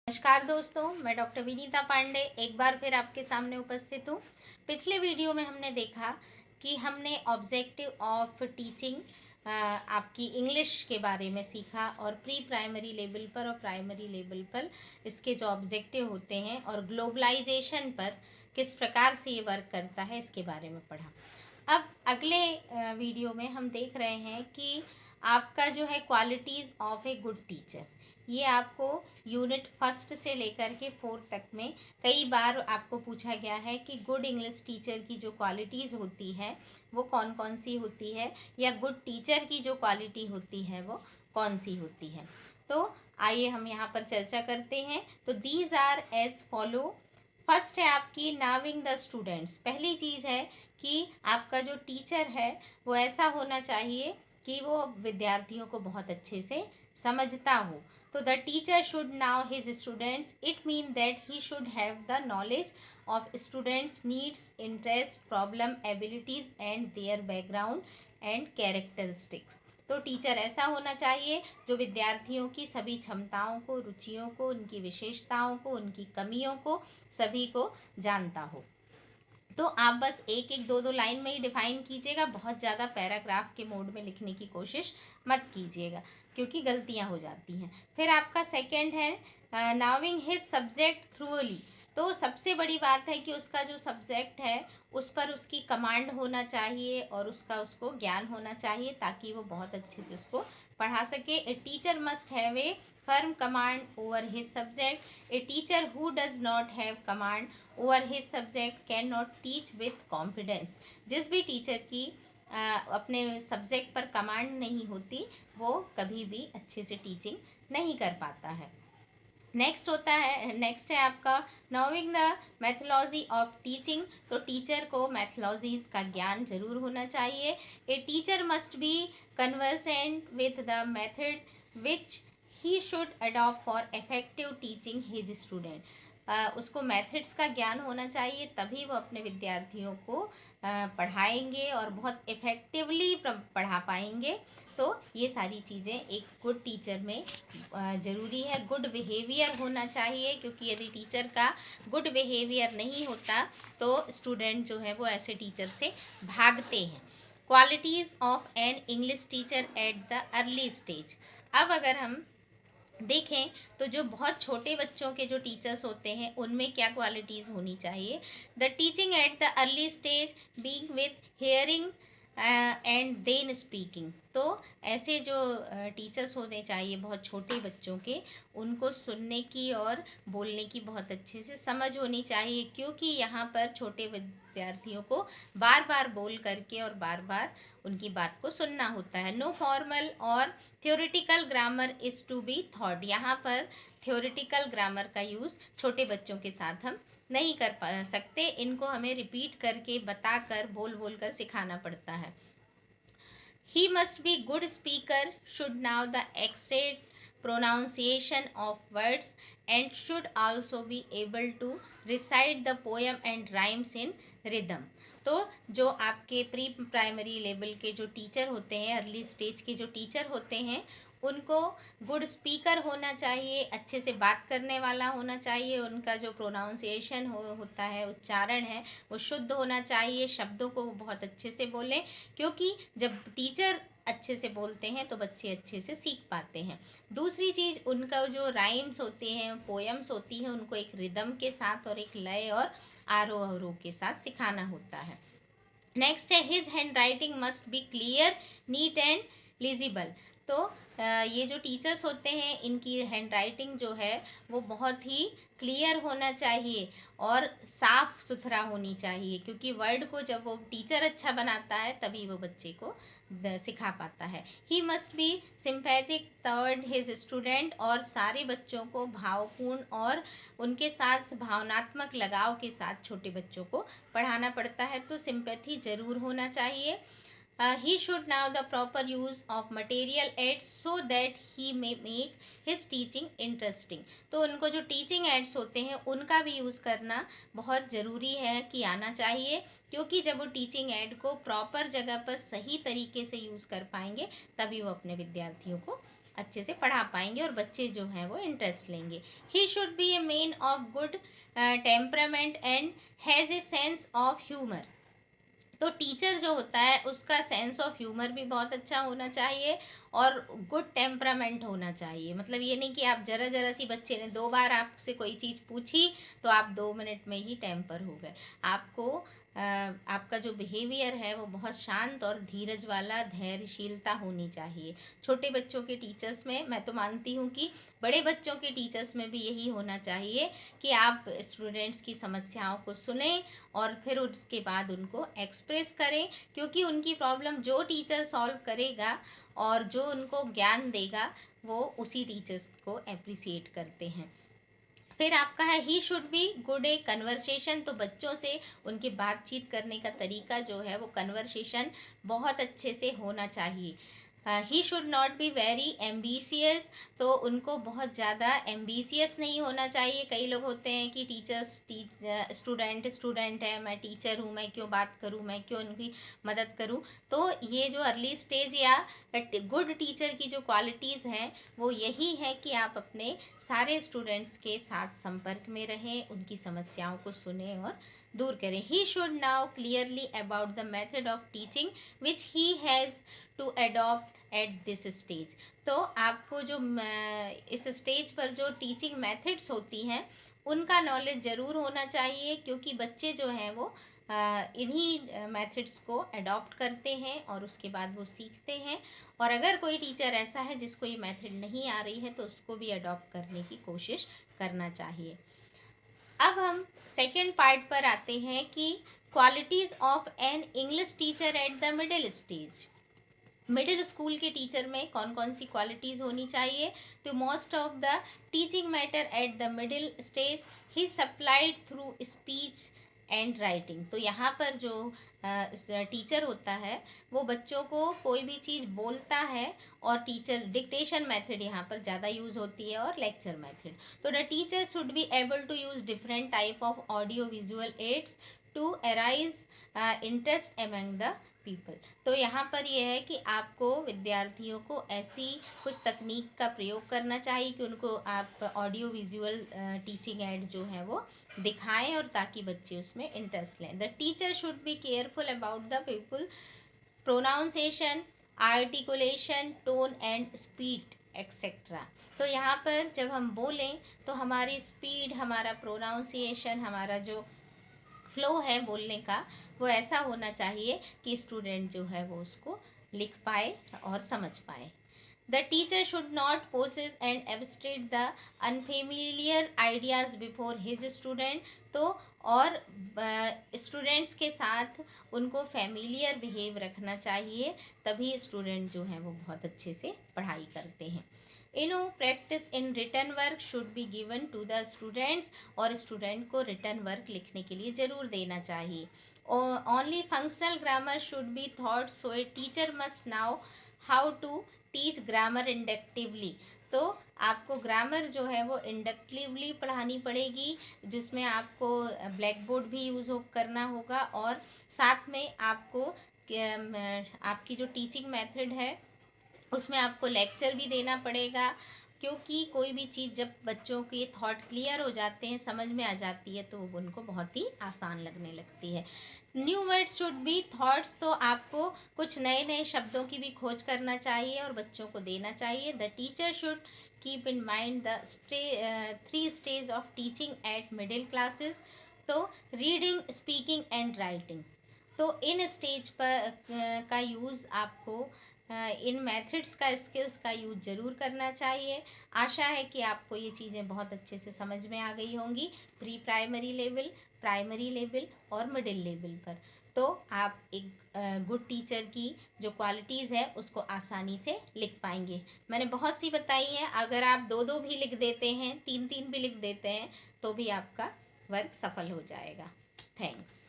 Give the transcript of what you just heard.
नमस्कार दोस्तों, मैं डॉक्टर विनीता पांडे एक बार फिर आपके सामने उपस्थित हूँ। पिछले वीडियो में हमने देखा कि हमने ऑब्जेक्टिव ऑफ टीचिंग आपकी इंग्लिश के बारे में सीखा और प्री प्राइमरी लेवल पर और प्राइमरी लेवल पर इसके जो ऑब्जेक्टिव होते हैं और ग्लोबलाइजेशन पर किस प्रकार से ये वर्क करता है इसके बारे में पढ़ा। अब अगले वीडियो में हम देख रहे हैं कि आपका जो है qualities of a good teacher, ये आपको यूनिट फर्स्ट से लेकर के फोर्थ तक में कई बार आपको पूछा गया है कि गुड इंग्लिश टीचर की जो क्वालिटीज़ होती है वो कौन कौन सी होती है, या गुड टीचर की जो क्वालिटी होती है वो कौन सी होती है। तो आइए हम यहाँ पर चर्चा करते हैं। तो these are as follow. First है आपकी नाविंग द स्टूडेंट्स। पहली चीज़ है कि आपका जो टीचर है वो ऐसा होना चाहिए कि वो विद्यार्थियों को बहुत अच्छे से समझता हो। तो the teacher should know his students, it mean that he should have the knowledge of students needs, interest, problem, abilities and their background and characteristics. तो टीचर ऐसा होना चाहिए जो विद्यार्थियों की सभी क्षमताओं को, रुचियों को, उनकी विशेषताओं को, उनकी कमियों को, सभी को जानता हो। तो आप बस एक एक दो दो लाइन में ही डिफाइन कीजिएगा, बहुत ज़्यादा पैराग्राफ के मोड में लिखने की कोशिश मत कीजिएगा क्योंकि गलतियां हो जाती हैं। फिर आपका सेकंड है नाविंग हिज सब्जेक्ट थ्रूअली। तो सबसे बड़ी बात है कि उसका जो सब्जेक्ट है उस पर उसकी कमांड होना चाहिए और उसको ज्ञान होना चाहिए ताकि वो बहुत अच्छे से उसको पढ़ा सके। ए teacher must have a firm command over his subject. A teacher who does not have command over his subject can not teach with confidence. जिस भी टीचर की अपने सब्जेक्ट पर कमांड नहीं होती वो कभी भी अच्छे से टीचिंग नहीं कर पाता है। नेक्स्ट है आपका knowing the methodology of teaching. तो टीचर को मैथोलॉजीज का ज्ञान जरूर होना चाहिए। A teacher must be conversant with the method which he should adopt for effective teaching his student. उसको मेथड्स का ज्ञान होना चाहिए तभी वो अपने विद्यार्थियों को पढ़ाएंगे और बहुत इफ़ेक्टिवली पढ़ा पाएंगे। तो ये सारी चीज़ें एक गुड टीचर में ज़रूरी है। गुड बिहेवियर होना चाहिए क्योंकि यदि टीचर का गुड बिहेवियर नहीं होता तो स्टूडेंट जो है वो ऐसे टीचर से भागते हैं। Qualities of an English teacher at the early stage. अब अगर हम देखें तो जो बहुत छोटे बच्चों के जो टीचर्स होते हैं उनमें क्या क्वालिटीज़ होनी चाहिए। The teaching at the early stage being with hearing and then speaking. तो ऐसे जो टीचर्स होने चाहिए बहुत छोटे बच्चों के, उनको सुनने की और बोलने की बहुत अच्छे से समझ होनी चाहिए क्योंकि यहाँ पर छोटे विद्यार्थियों को बार बार बोल करके और बार बार उनकी बात को सुनना होता है। नो फॉर्मल और theoretical grammar is to be taught. यहाँ पर थ्योरेटिकल ग्रामर का यूज़ छोटे बच्चों के साथ हम नहीं कर पा सकते, इनको हमें रिपीट करके बता कर बोल बोल कर सिखाना पड़ता है। He must be good speaker, should know the exact pronunciation of words and should also be able to recite the poem and rhymes in rhythm। तो जो आपके प्री प्राइमरी लेवल के जो टीचर होते हैं, अर्ली स्टेज के जो teacher होते हैं, उनको गुड स्पीकर होना चाहिए, अच्छे से बात करने वाला होना चाहिए, उनका जो प्रोनाउंसिएशन होता है, उच्चारण है, वो शुद्ध होना चाहिए, शब्दों को वो बहुत अच्छे से बोलें क्योंकि जब टीचर अच्छे से बोलते हैं तो बच्चे अच्छे से सीख पाते हैं। दूसरी चीज़, उनका जो राइम्स होते हैं, पोएम्स होती हैं, उनको एक रिदम के साथ और एक लय और आरोह अवरोह के साथ सिखाना होता है। नेक्स्ट है his handwriting must be clear, neat and legible. तो ये जो टीचर्स होते हैं इनकी हैंड राइटिंग जो है वो बहुत ही क्लियर होना चाहिए और साफ सुथरा होनी चाहिए क्योंकि वर्ड को जब वो टीचर अच्छा बनाता है तभी वो बच्चे को सिखा पाता है। He must B sympathetic toward his student. और सारे बच्चों को भावपूर्ण और उनके साथ भावनात्मक लगाव के साथ छोटे बच्चों को पढ़ाना पड़ता है, तो सिंपैथी ज़रूर होना चाहिए। He should know the proper use of material aids so that he may make his teaching interesting। तो उनको जो टीचिंग एड्स होते हैं उनका भी यूज़ करना बहुत ज़रूरी है कि आना चाहिए क्योंकि जब वो टीचिंग एड को प्रॉपर जगह पर सही तरीके से यूज़ कर पाएंगे तभी वो अपने विद्यार्थियों को अच्छे से पढ़ा पाएंगे और बच्चे जो हैं वो इंटरेस्ट लेंगे। He should be a man of good temperament and has a sense of humour. तो टीचर जो होता है उसका सेंस ऑफ ह्यूमर भी बहुत अच्छा होना चाहिए और गुड टेम्परामेंट होना चाहिए। मतलब ये नहीं कि आप जरा जरा सी बच्चे ने 2 बार आपसे कोई चीज़ पूछी तो आप 2 मिनट में ही टेम्पर हो गए। आपको आपका जो बिहेवियर है वो बहुत शांत और धीरज वाला, धैर्यशीलता होनी चाहिए। छोटे बच्चों के टीचर्स में, मैं तो मानती हूँ कि बड़े बच्चों के टीचर्स में भी यही होना चाहिए कि आप स्टूडेंट्स की समस्याओं को सुने और फिर उसके बाद उनको एक्सप्रेस करें, क्योंकि उनकी प्रॉब्लम जो टीचर सॉल्व करेगा और जो उनको ज्ञान देगा वो उसी टीचर्स को अप्रिसिएट करते हैं। फिर आपका है he should be good A conversation. तो बच्चों से उनकी बातचीत करने का तरीका जो है वो कन्वर्सेशन बहुत अच्छे से होना चाहिए। He should not be very ambitious. तो उनको बहुत ज़्यादा एम्बिशियस नहीं होना चाहिए। कई लोग होते हैं कि स्टूडेंट है, मैं टीचर हूँ, मैं क्यों बात करूँ, मैं क्यों उनकी मदद करूँ। तो ये जो अर्ली स्टेज या गुड टीचर की जो क्वालिटीज़ हैं वो यही है कि आप अपने सारे स्टूडेंट्स के साथ संपर्क में रहें, उनकी समस्याओं को सुने और दूर करें। He should know clearly about the method of teaching which he has to adopt at this stage. तो आपको जो इस स्टेज पर जो टीचिंग मेथड्स होती हैं उनका नॉलेज ज़रूर होना चाहिए, क्योंकि बच्चे जो हैं वो इन्हीं मेथड्स को अडॉप्ट करते हैं और उसके बाद वो सीखते हैं। और अगर कोई टीचर ऐसा है जिसको ये मेथड नहीं आ रही है तो उसको भी अडॉप्ट करने की कोशिश करना चाहिए। अब हम सेकेंड पार्ट पर आते हैं कि qualities of an English teacher at the middle stage. Middle school के टीचर में कौन कौन सी क्वालिटीज़ होनी चाहिए। तो most of the teaching matter at the middle stage he supplied through speech and writing. तो यहाँ पर जो टीचर होता है वो बच्चों को कोई भी चीज़ बोलता है और टीचर डिक्टेशन मेथड यहाँ पर ज़्यादा यूज़ होती है और लेक्चर मेथड। तो the teacher should be able to use different type of audio visual aids to arise interest among the people. तो यहाँ पर यह है कि आपको विद्यार्थियों को ऐसी कुछ तकनीक का प्रयोग करना चाहिए कि उनको आप ऑडियो विजुअल टीचिंग एड जो है वो दिखाएं और ताकि बच्चे उसमें इंटरेस्ट लें। The teacher should be careful about the people pronunciation, articulation, tone and speed etcetera. तो यहाँ पर जब हम बोलें तो हमारी स्पीड, हमारा प्रोनाउंसिएशन, हमारा जो फ्लो है बोलने का वो ऐसा होना चाहिए कि स्टूडेंट जो है वो उसको लिख पाए और समझ पाए। The teacher should not possess and abstract the unfamiliar ideas before his student. तो और स्टूडेंट्स के साथ उनको फैमिलियर बिहेव रखना चाहिए, तभी स्टूडेंट जो हैं वो बहुत अच्छे से पढ़ाई करते हैं। Practice in written work should be given to the students. और स्टूडेंट को रिटर्न वर्क लिखने के लिए ज़रूर देना चाहिए। Only functional grammar should be taught, so a teacher must know how to teach grammar inductively. तो आपको ग्रामर जो है वो इंडक्टिवली पढ़ानी पड़ेगी, जिसमें आपको ब्लैक बोर्ड भी यूज़ करना होगा और साथ में आपको आपकी जो टीचिंग मेथड है उसमें आपको लेक्चर भी देना पड़ेगा, क्योंकि कोई भी चीज़ जब बच्चों के थॉट क्लियर हो जाते हैं, समझ में आ जाती है, तो वो उनको बहुत ही आसान लगने लगती है। New words should be thoughts. तो आपको कुछ नए नए शब्दों की भी खोज करना चाहिए और बच्चों को देना चाहिए। The teacher should keep in mind the 3 stage of teaching eight middle classes. तो रीडिंग, स्पीकिंग एंड राइटिंग। तो इन स्टेज पर का यूज़ आपको इन मेथड्स का, स्किल्स का यूज ज़रूर करना चाहिए। आशा है कि आपको ये चीज़ें बहुत अच्छे से समझ में आ गई होंगी, pre primary level, primary level और मिडिल लेवल पर। तो आप एक गुड टीचर की जो क्वालिटीज़ है उसको आसानी से लिख पाएंगे। मैंने बहुत सी बताई हैं, अगर आप 2-2 भी लिख देते हैं, 3-3 भी लिख देते हैं तो भी आपका वर्क सफल हो जाएगा। थैंक्स।